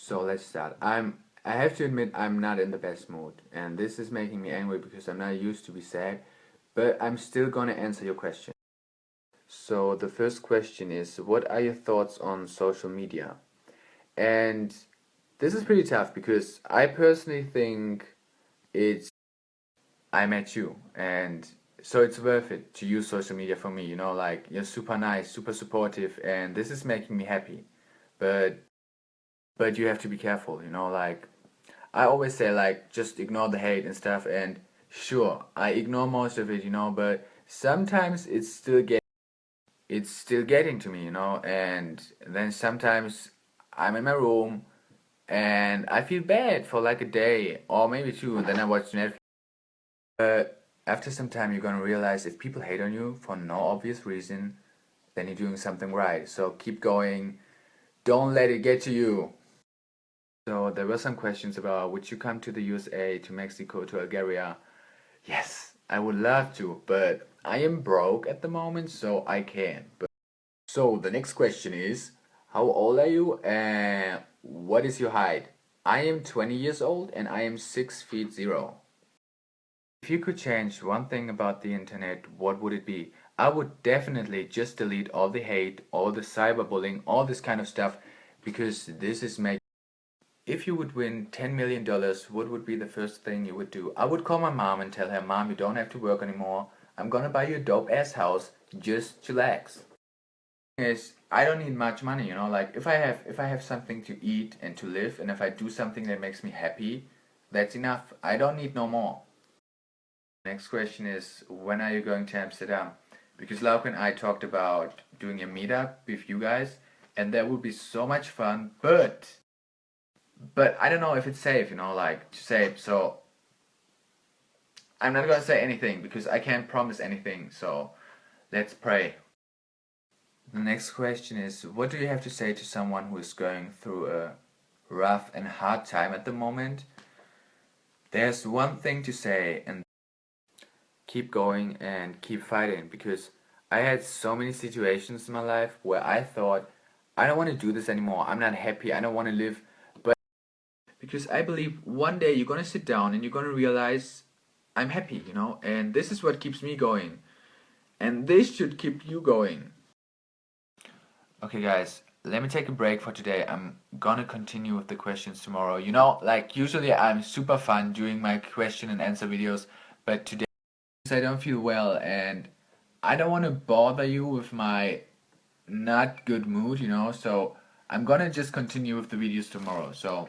So let's start. I have to admit I'm not in the best mood, and this is making me angry because I'm not used to be sad, but I'm still gonna answer your question. So the first question is, what are your thoughts on social media? And this is pretty tough because I personally think it's I met you, and so it's worth it to use social media for me, like you're super nice, super supportive, and this is making me happy. But but you have to be careful, like I always say like just ignore the hate and stuff, and sure, I ignore most of it, but sometimes it's still getting to me, and then sometimes I'm in my room and I feel bad for like a day or maybe two, and then I watch Netflix. But after some time you're gonna realize if people hate on you for no obvious reason, then you're doing something right. So keep going. Don't let it get to you. So there were some questions about would you come to the USA, to Mexico, to Algeria? Yes, I would love to, but I am broke at the moment, so I can't. So the next question is, how old are you and what is your height? I am 20 years old and I am 6 feet 0. If you could change one thing about the internet, what would it be? I would definitely just delete all the hate, all the cyberbullying, all this kind of stuff, because this is making. If you would win $10 million, what would be the first thing you would do? I would call my mom and tell her, Mom, you don't have to work anymore. I'm gonna buy you a dope ass house. Just chillax. Is I don't need much money, like if I have something to eat and to live, and if I do something that makes me happy, that's enough. I don't need no more. Next question is, when are you going to Amsterdam? Because Lauk and I talked about doing a meetup with you guys, and that would be so much fun, but I don't know if it's safe, like to say. So I'm not gonna say anything because I can't promise anything. So let's pray. The next question is, what do you have to say to someone who is going through a rough and hard time at the moment? There's one thing to say, and keep going and keep fighting, because I had so many situations in my life where I thought, I don't want to do this anymore. I'm not happy. I don't want to live. But because I believe one day you're gonna sit down and you're gonna realize I'm happy, and this is what keeps me going. And this should keep you going. Okay, guys, let me take a break for today. I'm gonna continue with the questions tomorrow. Like usually I'm super fun doing my question and answer videos, but today I don't feel well and I don't want to bother you with my not good mood, so I'm gonna just continue with the videos tomorrow. So